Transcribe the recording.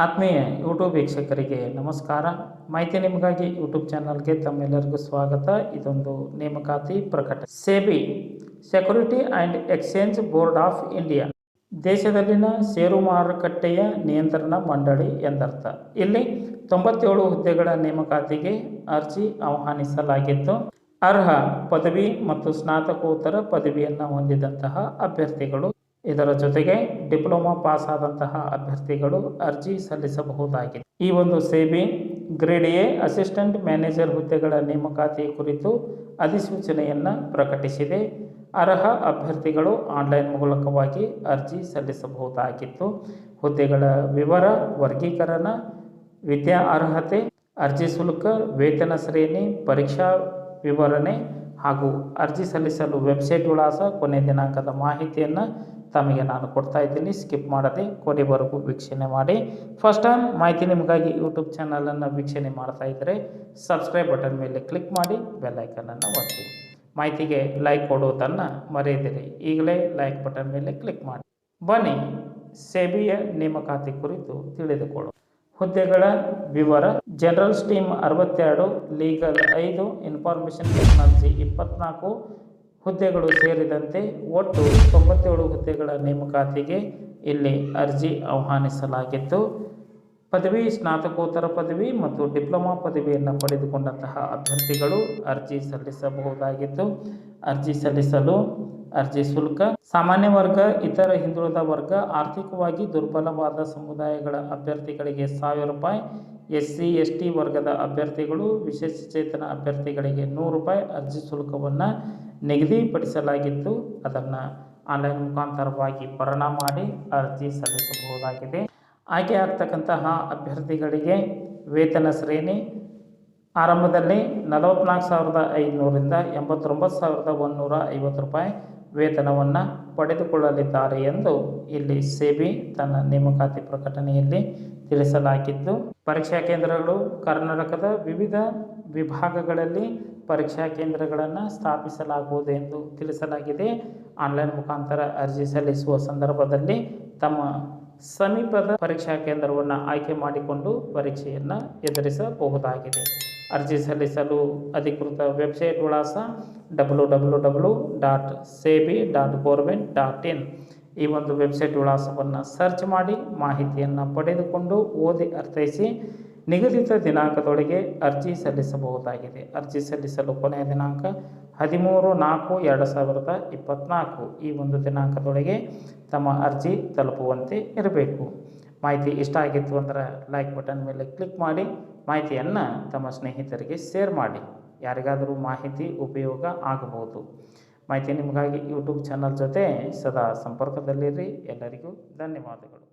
ಆತ್ಮೀಯ ಯೂಟ್ಯೂಬ್ ವೀಕ್ಷಕರಿಗೆ ನಮಸ್ಕಾರ. ಮಾಹಿತಿ ನಿಮಗಾಗಿ ಯೂಟ್ಯೂಬ್ ಚಾನಲ್ಗೆ ತಮ್ಮೆಲ್ಲರಿಗೂ ಸ್ವಾಗತ. ಇದೊಂದು ನೇಮಕಾತಿ ಪ್ರಕಟಣೆ. SEBI security and exchange board of India ದೇಶದಲ್ಲಿನ ಷೇರು ಮಾರುಕಟ್ಟೆಯ ನಿಯಂತ್ರಣ ಮಂಡಳಿ ಎಂದರ್ಥ. ಇಲ್ಲಿ 97 ಹುದ್ದೆಗಳ ನೇಮಕಾತಿಗೆ ಅರ್ಜಿ ಆಹ್ವಾನಿಸಲಾಗಿದ್ದು, ಅರ್ಹ ಪದವಿ ಮತ್ತು ಸ್ನಾತಕೋತ್ತರ ಪದವಿಯನ್ನು ಹೊಂದಿದಂತಹ ಅಭ್ಯರ್ಥಿಗಳು, ಇದರ ಜೊತೆಗೆ ಡಿಪ್ಲೊಮಾ ಪಾಸ್ ಆದಂತಹ ಅಭ್ಯರ್ಥಿಗಳು ಅರ್ಜಿ ಸಲ್ಲಿಸಬಹುದಾಗಿದೆ. ಈ ಒಂದು SEBI grade A assistant manager ಹುದ್ದೆಗಳ ನೇಮಕಾತಿ ಕುರಿತು ಅಧಿಸೂಚನೆಯನ್ನು ಪ್ರಕಟಿಸಿದೆ. ಅರ್ಹ ಅಭ್ಯರ್ಥಿಗಳು ಆನ್ಲೈನ್ ಮೂಲಕವಾಗಿ ಅರ್ಜಿ ಸಲ್ಲಿಸಬಹುದಾಗಿತ್ತು. ಹುದ್ದೆಗಳ ವಿವರ, ವರ್ಗೀಕರಣ, ವಿದ್ಯಾ ಅರ್ಹತೆ, ಅರ್ಜಿ ಶುಲ್ಕ, ವೇತನ ಶ್ರೇಣಿ, ಪರೀಕ್ಷಾ ವಿವರಣೆ ಹಾಗೂ ಅರ್ಜಿ ಸಲ್ಲಿಸಲು ವೆಬ್ಸೈಟ್ ವಿಳಾಸ, ಕೊನೆ ದಿನಾಂಕದ ಮಾಹಿತಿಯನ್ನು ತಮಗೆ ನಾನು ಕೊಡ್ತಾ ಇದ್ದೀನಿ. ಸ್ಕಿಪ್ ಮಾಡದೆ ಕೊನೆವರೆಗೂ ವೀಕ್ಷಣೆ ಮಾಡಿ. ಫಸ್ಟ್ ಟೈಮ್ ಮಾಹಿತಿ ನಿಮಗಾಗಿ ಯೂಟ್ಯೂಬ್ ಚಾನಲನ್ನು ವೀಕ್ಷಣೆ ಮಾಡ್ತಾ ಇದ್ದರೆ ಸಬ್ಸ್ಕ್ರೈಬ್ ಬಟನ್ ಮೇಲೆ ಕ್ಲಿಕ್ ಮಾಡಿ, ಬೆಲ್ ಐಕನನ್ನು ಒತ್ತಿ. ಮಾಹಿತಿಗೆ ಲೈಕ್ ಕೊಡುವುದನ್ನು ಮರೆಯದಿರಿ. ಈಗಲೇ ಲೈಕ್ ಬಟನ್ ಮೇಲೆ ಕ್ಲಿಕ್ ಮಾಡಿ. ಬನ್ನಿ ಸೆಬಿಯ ನೇಮಕಾತಿ ಕುರಿತು ತಿಳಿದುಕೊಳ್ಳೋಣ. ಹುದ್ದೆಗಳ ವಿವರ: general stream 62, legal 5, information technology 24 ಹುದ್ದೆಗಳು ಸೇರಿದಂತೆ ಒಟ್ಟು 97 ಹುದ್ದೆಗಳ ನೇಮಕಾತಿಗೆ ಇಲ್ಲಿ ಅರ್ಜಿ ಆಹ್ವಾನಿಸಲಾಗಿತ್ತು. ಪದವಿ, ಸ್ನಾತಕೋತ್ತರ ಪದವಿ ಮತ್ತು ಡಿಪ್ಲೊಮಾ ಪದವಿಯನ್ನು ಪಡೆದುಕೊಂಡಂತಹ ಅಭ್ಯರ್ಥಿಗಳು ಅರ್ಜಿ ಸಲ್ಲಿಸಬಹುದಾಗಿತ್ತು. ಅರ್ಜಿ ಸಲ್ಲಿಸಲು ಅರ್ಜಿ ಶುಲ್ಕ: ಸಾಮಾನ್ಯ ವರ್ಗ, ಇತರ ಹಿಂದುಳಿದ ವರ್ಗ, ಆರ್ಥಿಕವಾಗಿ ದುರ್ಬಲವಾದ ಸಮುದಾಯಗಳ ಅಭ್ಯರ್ಥಿಗಳಿಗೆ 1000 ರೂಪಾಯಿ, SC ST ವರ್ಗದ ಅಭ್ಯರ್ಥಿಗಳು, ವಿಶೇಷಚೇತನ ಅಭ್ಯರ್ಥಿಗಳಿಗೆ 100 ರೂಪಾಯಿ ಅರ್ಜಿ ಶುಲ್ಕವನ್ನು ನಿಗದಿಪಡಿಸಲಾಗಿತ್ತು. ಅದನ್ನು ಆನ್ಲೈನ್ ಮುಖಾಂತರವಾಗಿ ಭರಣ ಮಾಡಿ ಅರ್ಜಿ ಸಲ್ಲಿಸಬಹುದಾಗಿದೆ. ಆಯ್ಕೆ ಆಗ್ತಕ್ಕಂತಹ ಅಭ್ಯರ್ಥಿಗಳಿಗೆ ವೇತನ ಶ್ರೇಣಿ ಆರಂಭದಲ್ಲಿ 44,500ರಿಂದ 89,150 ರೂಪಾಯಿ ವೇತನವನ್ನು ಪಡೆದುಕೊಳ್ಳಲಿದ್ದಾರೆ ಎಂದು ಇಲ್ಲಿ ಸೆಬಿ ತನ್ನ ನೇಮಕಾತಿ ಪ್ರಕಟಣೆಯಲ್ಲಿ ತಿಳಿಸಲಾಗಿದ್ದು, ಪರೀಕ್ಷಾ ಕೇಂದ್ರಗಳು ಕರ್ನಾಟಕದ ವಿವಿಧ ವಿಭಾಗಗಳಲ್ಲಿ ಪರೀಕ್ಷಾ ಕೇಂದ್ರಗಳನ್ನು ಸ್ಥಾಪಿಸಲಾಗುವುದು ಎಂದು ತಿಳಿಸಲಾಗಿದೆ. ಆನ್ಲೈನ್ ಮುಖಾಂತರ ಅರ್ಜಿ ಸಲ್ಲಿಸುವ ಸಂದರ್ಭದಲ್ಲಿ ತಮ್ಮ ಸಮೀಪದ ಪರೀಕ್ಷಾ ಕೇಂದ್ರವನ್ನು ಆಯ್ಕೆ ಮಾಡಿಕೊಂಡು ಪರೀಕ್ಷೆಯನ್ನು ಎದುರಿಸಬಹುದಾಗಿದೆ. ಅರ್ಜಿ ಸಲ್ಲಿಸಲು ಅಧಿಕೃತ ವೆಬ್ಸೈಟ್ ವಿಳಾಸ www.sebi.government.in. ಈ ಒಂದು ವೆಬ್ಸೈಟ್ ವಿಳಾಸವನ್ನು ಸರ್ಚ್ ಮಾಡಿ ಮಾಹಿತಿಯನ್ನು ಪಡೆದುಕೊಂಡು ಓದಿ ಅರ್ಥೈಸಿ ನಿಗದಿತ ದಿನಾಂಕದೊಳಗೆ ಅರ್ಜಿ ಸಲ್ಲಿಸಬಹುದಾಗಿದೆ. ಅರ್ಜಿ ಸಲ್ಲಿಸಲು ಕೊನೆಯ ದಿನಾಂಕ 13/4/2024. ಈ ಒಂದು ದಿನಾಂಕದೊಳಗೆ ತಮ್ಮ ಅರ್ಜಿ ತಲುಪುವಂತೆ ಇರಬೇಕು. ಮಾಹಿತಿ ಇಷ್ಟ ಆಗಿತ್ತು ಅಂದರೆ ಲೈಕ್ ಬಟನ್ ಮೇಲೆ ಕ್ಲಿಕ್ ಮಾಡಿ, ಮಾಹಿತಿಯನ್ನು ತಮ್ಮ ಸ್ನೇಹಿತರಿಗೆ ಶೇರ್ ಮಾಡಿ. ಯಾರಿಗಾದರೂ ಮಾಹಿತಿ ಉಪಯೋಗ ಆಗಬಹುದು. ಮಾಹಿತಿ ನಿಮಗಾಗಿ ಯೂಟ್ಯೂಬ್ ಚಾನಲ್ ಜೊತೆ ಸದಾ ಸಂಪರ್ಕದಲ್ಲಿರಿ. ಎಲ್ಲರಿಗೂ ಧನ್ಯವಾದಗಳು.